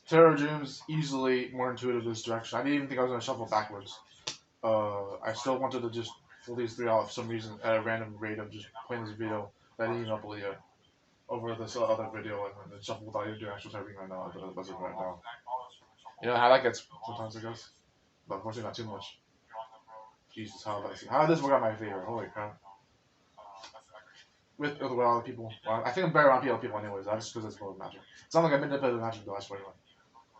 Tarot Dreams easily more intuitive this direction. I didn't even think I was gonna shuffle backwards. I still wanted to just pull these three out for some reason at a random rate of just playing this video that I didn't even upload yet over this other video and then shuffle without even doing actual typing right now. That's it right now. You know how that gets sometimes, I guess. But unfortunately, not too much. Jesus, how did I see? How did this work out in my favor? Holy crap. With other people. Well, I think I'm better around people anyways. That's just because it's more magic. It's not like I manipulative magic though, I swear to God.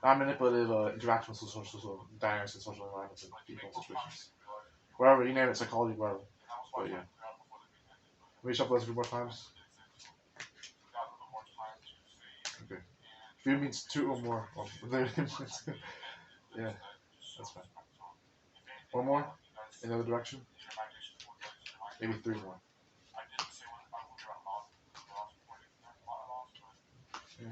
Not manipulative interactions with social dynamics and social environments and people and situations. Wherever, you name it, psychology, wherever. But yeah. Let me shuffle this a few more times. Okay. Few means two or more. Well, yeah, that's fine. One more? In the other direction? Maybe three more. Okay.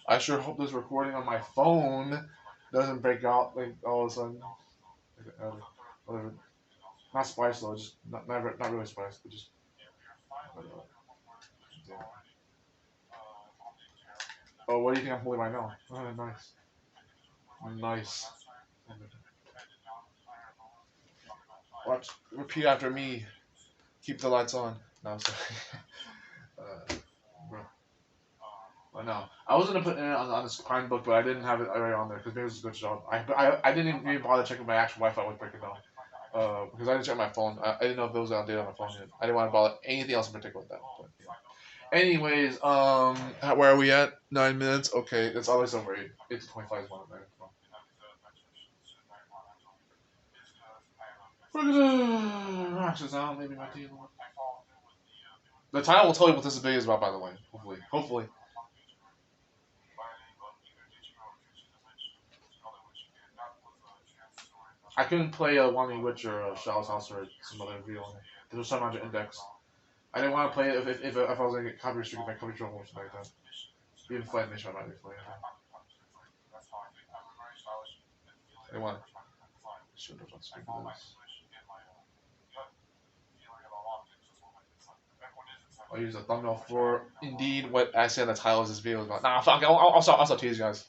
I sure hope this recording on my phone doesn't break out like all of a sudden. Whatever. Not spice though, just not really spice, but just. Yeah. Oh, what do you think I'm holding right now? Oh, nice. Nice. Watch. Repeat after me. Keep the lights on. No, I'm sorry. Bro. Well, no, I was gonna put it on this Pine book, but I didn't have it already on there because maybe it was a good job. I didn't even bother checking my actual Wi-Fi was breaking down. Because I didn't check my phone. I didn't know if it was outdated on my phone yet. I didn't want to bother anything else in particular with that. But, yeah. Anyways, where are we at? 9 minutes. Okay, it's always over 8. 8 to 25 is one of them. We're gonna relax this out. Maybe my team. The title will tell you what this video is about, by the way. Hopefully. I couldn't play a Wani Witch or Shallow's House or some other video. There was some under index. I didn't want to play it if I was going to get copy restricted by copy trouble or something like that. Even Flight Mission, I might be playing it. I didn't want to. Should have done stupid this. I'll use a thumbnail for indeed what I said the title of this video is about. Nah, fuck, I'll stop teasing you guys.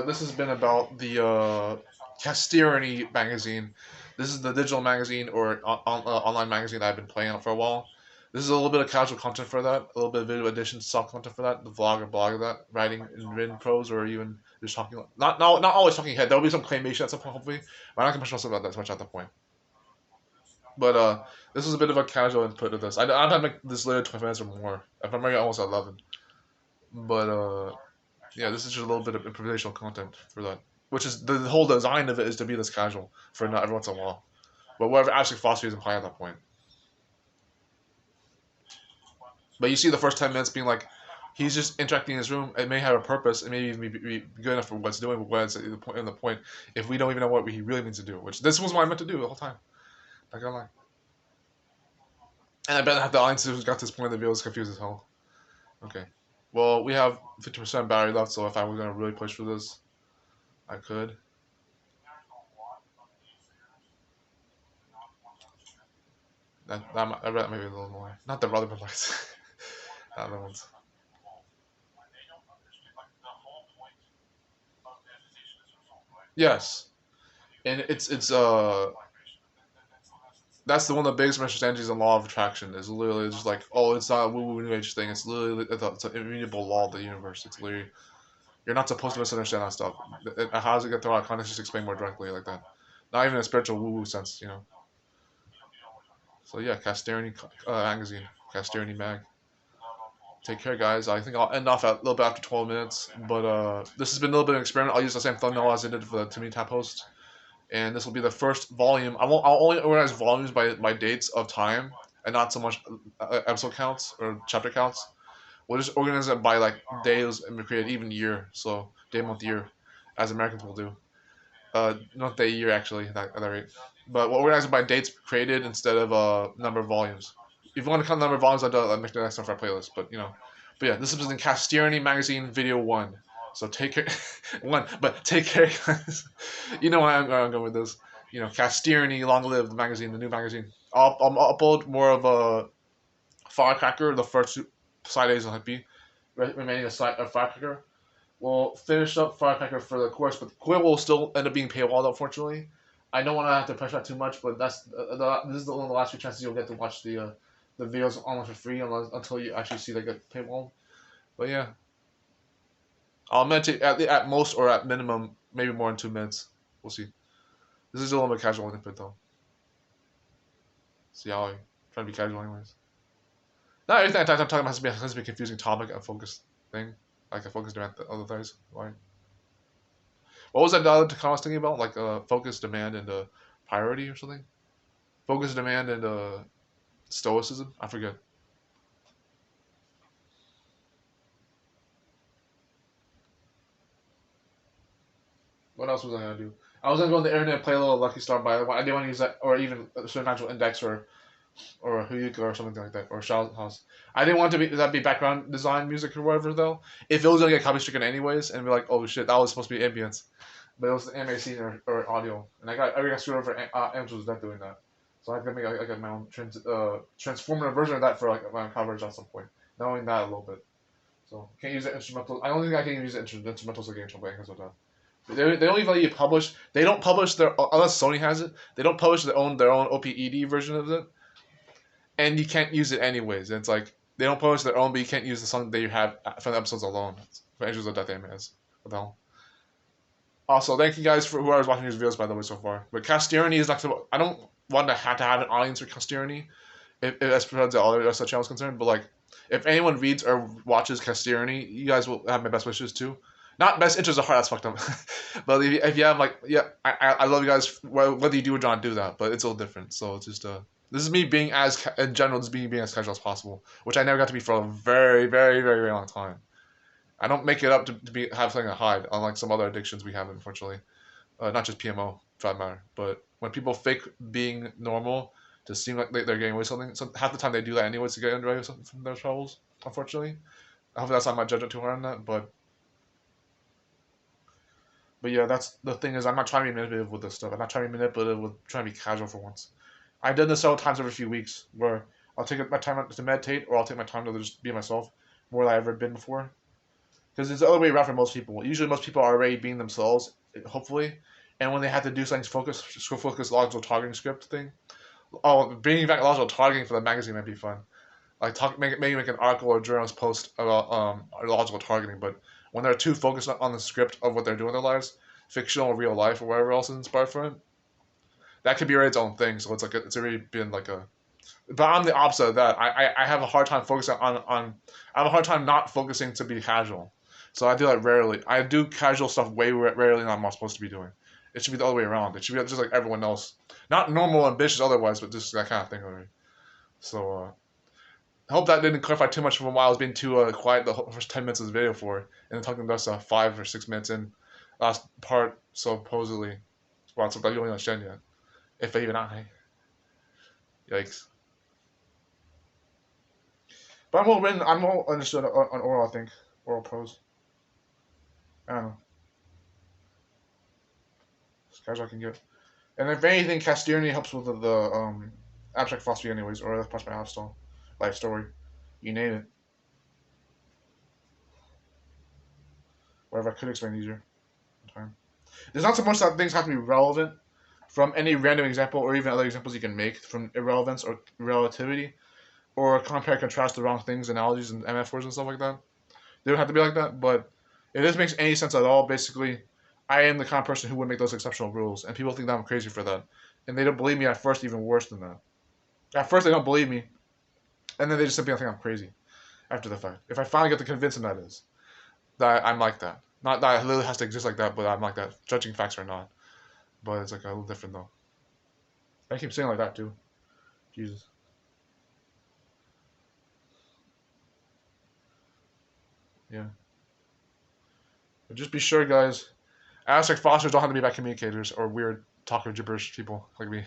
This has been about the Castearony Magazine. This is the digital magazine or online magazine that I've been playing on for a while. This is a little bit of casual content for that, a little bit of video edition, soft content for that, the vlog and blog of that, writing in written prose or even just talking. Not always talking head. There will be some claymation at some point, hopefully. But I'm not gonna push myself about that too much at that point. But this is a bit of a casual input of this. I'm trying to make this later 20 minutes or more. If I'm making almost 11. But yeah, this is just a little bit of improvisational content for that. Which is the whole design of it is to be this casual for not every once in a while. But whatever actually Foster is implying at that point. But you see the first 10 minutes being like, he's just interacting in his room. It may have a purpose. It may even be good enough for what it's doing, but what's the point. If we don't even know what he really means to do, which this was what I meant to do the whole time. I got like, and I bet the audience who's got to this point of the video is confused as hell. Okay. Well, we have 50% battery left, so if I was gonna really push for this, I could. I bet maybe a little more. Not the Rutherford lights. The other ones. Yes, and it's that's the one of the biggest misunderstandings in law of attraction is literally just like, oh, it's not a woo woo new age thing. It's literally it's an immutable law of the universe. It's literally you're not supposed to misunderstand that stuff. How does it get thrown out of context? Just explain more directly like that. Not even a spiritual woo woo sense, you know. So yeah, Castearony Magazine, Castearony Mag. Take care, guys. I think I'll end off at a little bit after 12 minutes. But this has been a little bit of an experiment. I'll use the same thumbnail as I did for the Too Many Tap post. And this will be the first volume. I'll only organize volumes by dates of time and not so much episode counts or chapter counts. We'll just organize it by like days and create even year. So day, month, year, as Americans will do. Not day, year actually at that rate. But we'll organize it by dates created instead of number of volumes. If you want to count the number of volumes, I'll make the next one for our playlist. But you know, but yeah, this is in Castearony Magazine Video 1. So take care, one. But take care, guys. You know why I'm going with this. You know, Castearony, long live the magazine, the new magazine. I'll upload more of a Firecracker. The first side A's will be remaining a Firecracker. We'll finish up Firecracker for the course, but the course will still end up being paywalled, unfortunately. I don't want to have to pressure that too much, but this is one of the last few chances you'll get to watch the videos almost for free until you actually see they get paywalled. But yeah, I'll meditate at most or at minimum maybe more than 2 minutes. We'll see. This is a little bit casual input though. See how I try to be casual anyways. Not everything I'm talking about has to be a confusing topic, a focused thing, like a focused demand. The other things. Why? What was that other comment I was thinking about? Like focus, demand, and priority or something? Focus, demand, and stoicism? I forget. What else was I gonna do? I was gonna go on the internet and play a little Lucky Star, but I didn't want to use that, or even a Supernatural Index, or Huyuka or something like that, or Shao House. I didn't want to be background design music or whatever though. If it was gonna get copy stricken anyways, and be like, oh shit, that was supposed to be ambience, but it was the anime scene or audio, and I got screwed over for Angela's Death doing that. So I have to make like my own transformative version of that for like my own coverage at some point, knowing that a little bit. So can't use the instrumental. I don't think I can use the instrumentals again until because of that. They don't even let you publish. They don't publish their unless Sony has it. They don't publish their own OPED version of it, and you can't use it anyways. And it's like they don't publish their own, but you can't use the song that you have from the episodes alone. For Angels of Death Anime is. What the hell? Also, thank you guys for whoever's watching these videos by the way so far. But Castearony is not. I don't want to have an audience for Castearony, as far as the other rest of the channel is concerned. But like, if anyone reads or watches Castearony, you guys will have my best wishes too. Not best interest of heart, that's fucked up. But if you have like, yeah, I love you guys whether you do or don't do that. But it's all different. So it's just this is me being as in general, just being as casual as possible, which I never got to be for a very, very, very, very long time. I don't make it up to have something to hide, unlike some other addictions we have, unfortunately. Not just PMO, for that matter. But when people fake being normal to seem like they're getting away with something, so half the time they do that anyways to get away from their troubles, unfortunately. I hope that's not my judgment too hard on that, but yeah, that's the thing is I'm not trying to be manipulative with this stuff. I'm not trying to be manipulative with trying to be casual for once. I've done this several times every few weeks where I'll take my time to meditate or I'll take my time to just be myself more than I've ever been before. Because it's the other way around for most people. Usually most people are already being themselves, hopefully. And when they have to do something focus logical targeting script thing. Oh, bringing back logical targeting for the magazine might be fun. Like maybe make an article or journalist post about logical targeting, but when they're too focused on the script of what they're doing in their lives, fictional or real life or whatever else is inspired from it, that could be its own thing. So it's like it's already been like a. But I'm the opposite of that. I have a hard time focusing on. I have a hard time not focusing to be casual. So I do that rarely. I do casual stuff way rarely than I'm supposed to be doing. It should be the other way around. It should be just like everyone else. Not normal, ambitious otherwise, but just that kind of thing already. So I hope that didn't clarify too much from why I was being too quiet the first 10 minutes of the video for, and then talking about us 5 or 6 minutes in last part supposedly. Well, so that you don't understand yet. If even I. Yikes. But I'm all written. I'm all understood on oral. I think oral prose. I don't know. As casual I can get. And if anything, Castearony helps with the abstract philosophy, anyways, or that's my life story. You name it. Whatever I could explain easier. Time. There's not so much that things have to be relevant from any random example or even other examples you can make from irrelevance or relativity or compare and contrast the wrong things, analogies, and metaphors and stuff like that. They don't have to be like that, but if this makes any sense at all, basically, I am the kind of person who would make those exceptional rules, and people think that I'm crazy for that. And they don't believe me at first, even worse than that. At first, they don't believe me, and then they just simply think I'm crazy after the fact. If I finally get to convince them that I'm like that. Not that it literally has to exist like that, but I'm like that. Judging facts or not. But it's like a little different, though. I keep saying like that, too. Jesus. Yeah. But just be sure, guys. Abstract philosophers don't have to be bad communicators or weird talker gibberish people like me.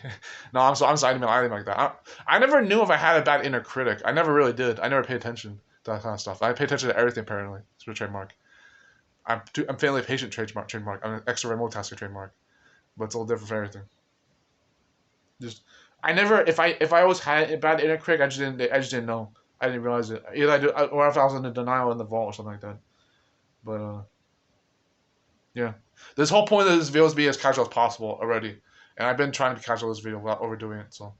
No, I'm sorry, I didn't like that. I never knew if I had a bad inner critic. I never really did. I never paid attention to that kind of stuff. I pay attention to everything, apparently. It's a trademark. I'm fairly patient trademark. I'm an extrovert multitasker trademark. But it's a little different for everything. Just I never if I always had a bad inner critic, I just didn't know. I didn't realize it. Either I do, or if I was in the denial in the vault or something like that. But yeah. This whole point of this video is to be as casual as possible already. And I've been trying to be casual in this video without overdoing it, so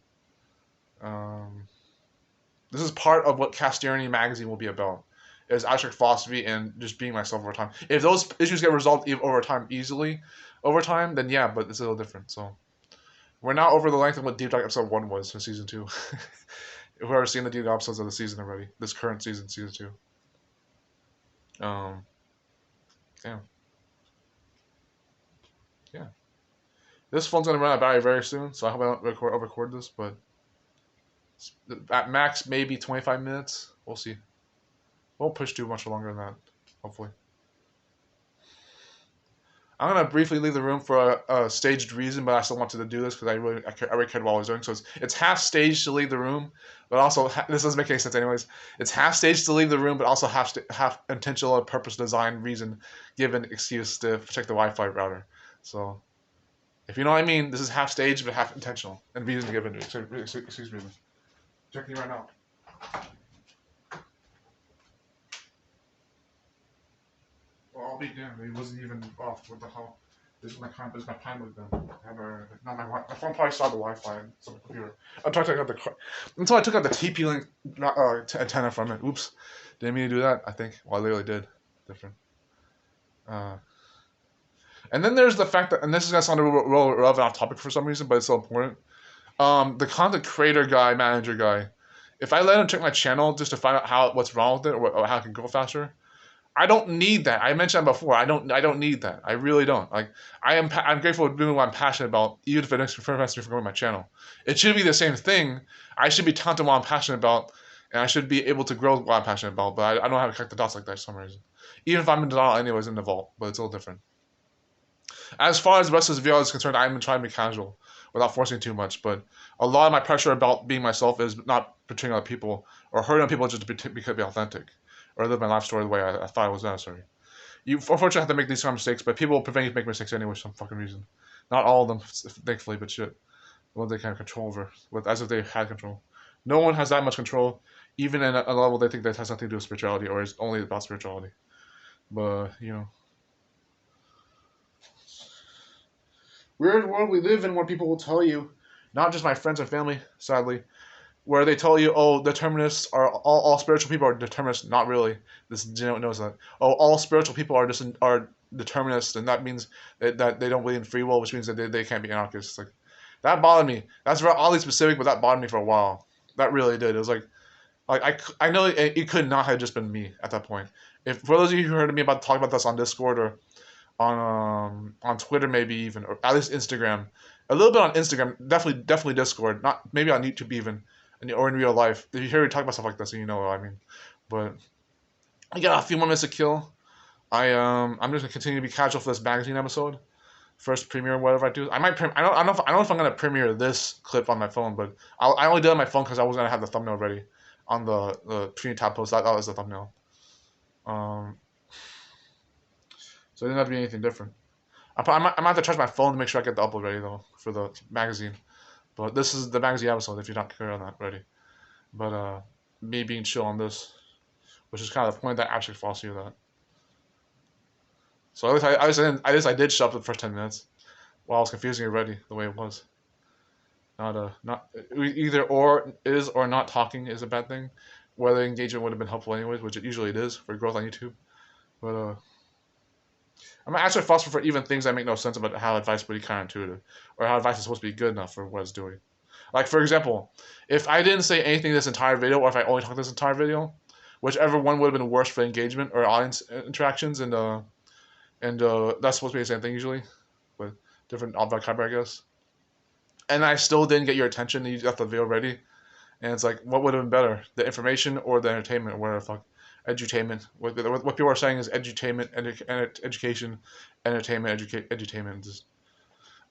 this is part of what Castearony Magazine will be about. Is abstract philosophy and just being myself over time. If those issues get resolved over time easily, then yeah, but it's a little different. So we're now over the length of what Deep Dive episode 1 was for season 2. We've already seen the Deep Dive episodes of the season already. This current season 2. Damn. Yeah. This phone's gonna run out of battery very soon, so I hope I don't record this, but at max maybe 25 minutes. We'll see. Won't push too much longer than that, hopefully. I'm gonna briefly leave the room for a staged reason, but I still wanted to do this because I really cared what I was doing. So it's half staged to leave the room, but also this doesn't make any sense anyways. It's half staged to leave the room, but also half intentional, purpose, design, reason, given excuse to protect the Wi-Fi router. So if you know what I mean, this is half staged but half intentional and reason given. Excuse me. Checking right now. Well, I'll be damned. It wasn't even off. What the hell? This is my time. This is my time with them. Not my phone probably saw the Wi-Fi and some computer. Until I took out the TP-Link antenna from it. Oops, didn't mean to do that. I think. Well, I literally did. Different. And then there's the fact that, and this is gonna sound a little relevant off topic for some reason, but it's so important. The content creator guy, manager guy. If I let him check my channel just to find out what's wrong with it or how it can go faster. I don't need that. I mentioned that before. I don't need that. I really don't. Like I'm grateful for doing what I'm passionate about, even if it prevents me from growing my channel. It should be the same thing. I should be talented what I'm passionate about, and I should be able to grow what I'm passionate about. But I don't have to connect the dots like that for some reason. Even if I'm in denial anyways in the vault, but it's a little different. As far as the rest of this video is concerned, I'm trying to be casual without forcing too much. But a lot of my pressure about being myself is not betraying other people or hurting people just to be authentic. Or live my life story the way I thought it was necessary. You unfortunately have to make these kind of mistakes, but people will prevent you from making mistakes anyway for some fucking reason. Not all of them, thankfully, but shit. The ones they can't control over, as if they had control. No one has that much control, even in a level they think that has nothing to do with spirituality or is only about spirituality. But, weird world we live in where people will tell you, not just my friends and family, sadly, where they tell you, oh, determinists are all spiritual people are determinists. Not really. This knows that. Oh, all spiritual people are determinists, and that means that they don't believe in free will, which means that they can't be anarchists. Like that bothered me. That's very oddly specific, but that bothered me for a while. That really did. It was like I know it could not have just been me at that point. If for those of you who heard me talk about this on Discord or on Twitter, maybe even, or at least Instagram, a little bit on Instagram, definitely Discord, not maybe on YouTube even. Or in real life, if you hear me talk about stuff like this, then you know what I mean. But I got a few more minutes to kill. I'm just gonna continue to be casual for this magazine episode. first premiere whatever I do. I might I don't know if I'm gonna premiere this clip on my phone, but I only did it on my phone because I was gonna have the thumbnail ready on the premiere tab post. That was the thumbnail. So it didn't have to be anything different. I might have to charge my phone to make sure I get the upload ready though for the magazine. But this is the magazine episode if you're not clear on that ready. But me being chill on this, which is kind of the point that actually falls you that. So at least I did shut up the first 10 minutes while I was confusing it already the way it was. Not either or is or not talking is a bad thing. Whether engagement would have been helpful anyways, which usually it is for growth on YouTube. But I'm actually philosopher for even things that make no sense about how advice would be counterintuitive, or how advice is supposed to be good enough for what it's doing. Like for example, if I didn't say anything this entire video, or if I only talked this entire video, whichever one would have been worse for engagement or audience interactions, and that's supposed to be the same thing usually, with different vocabulary, I guess. And I still didn't get your attention. You got the video ready, and it's like, what would have been better, the information or the entertainment, or whatever the fuck, edutainment. What people are saying is edutainment, education, entertainment, edutainment.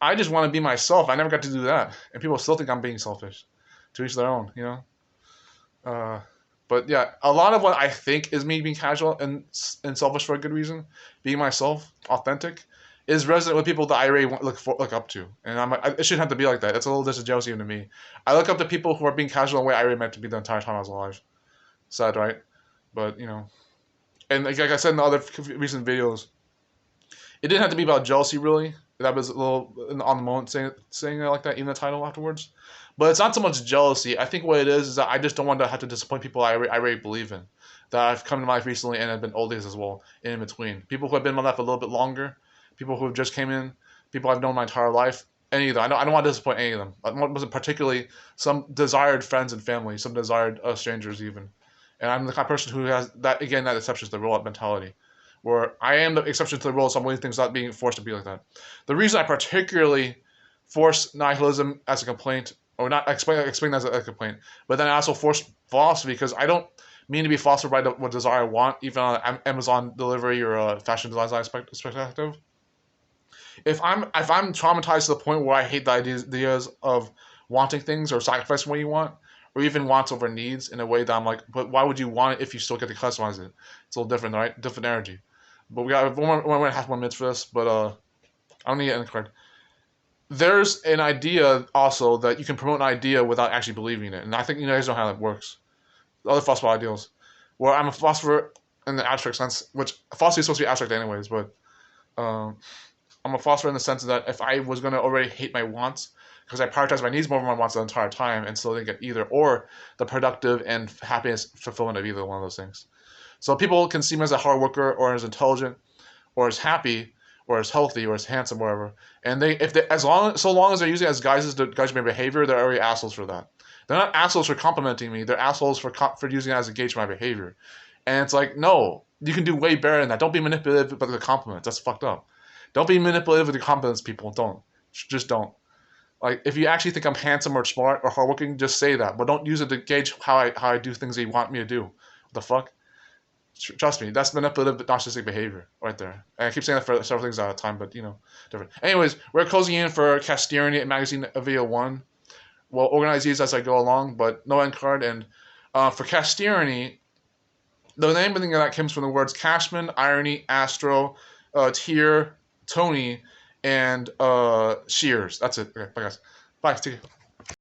I just want to be myself. I never got to do that, and people still think I'm being selfish. To each their own, you know. But yeah, a lot of what I think is me being casual and selfish for a good reason, being myself, authentic, is resonant with people that I really look up to, and it shouldn't have to be like that. It's a little disjealous even to me. I look up to people who are being casual in a way I really meant to be the entire time I was alive. Sad, right? But you know, and like I said in the other recent videos, it didn't have to be about jealousy really. That was a little on the moment saying it like that in the title afterwards. But it's not so much jealousy. I think what it is that I just don't want to have to disappoint people I really believe in, that I've come to my life recently and have been oldies as well in between. People who have been in my life a little bit longer, people who have just came in, people I've known my entire life. Any of them. I don't want to disappoint any of them. I wasn't particularly some desired friends and family, some desired strangers even. And I'm the kind of person who has that, again, that exception to the roll-up mentality, where I am the exception to the rule, so I'm willing things not being forced to be like that. The reason I particularly force nihilism as a complaint, or not explain that as a complaint, but then I also force philosophy, because I don't mean to be philosopher by what desire I want, even on Amazon delivery or fashion design perspective. If I'm traumatized to the point where I hate the ideas of wanting things or sacrificing what you want, or even wants over needs in a way that I'm like, but why would you want it if you still get to customize it? It's a little different, right? Different energy. But we got 1.5 more minutes for this, but I don't need to end the card. There's an idea also that you can promote an idea without actually believing it, and I think you guys know how that works. The other philosophical ideals, where I'm a philosopher in the abstract sense, which philosophy is supposed to be abstract anyways, but I'm a philosopher in the sense that if I was going to already hate my wants, because I prioritize my needs more than my wants the entire time, and still didn't get either or the productive and happiness fulfillment of either one of those things. So people can see me as a hard worker, or as intelligent, or as happy, or as healthy, or as handsome, whatever. And so long as they're using it as guises to gauge my behavior, they're already assholes for that. They're not assholes for complimenting me. They're assholes for using it as a gauge for my behavior. And it's like, no, you can do way better than that. Don't be manipulative with the compliments. That's fucked up. Don't be manipulative with your compliments, people. Don't. Just don't. Like, if you actually think I'm handsome or smart or hardworking, just say that. But don't use it to gauge how I do things that you want me to do. What the fuck? Trust me, that's manipulative, narcissistic behavior right there. And I keep saying that for several things at a time, but, you know, different. Anyways, we're closing in for Castearony Magazine video 1. We'll organize these as I go along, but no end card. And for Castearony, the name of the thing that comes from the words Cashman, Irony, Astro, Tier, Tony, and Shears. That's it. Okay, bye guys. Bye. Take care.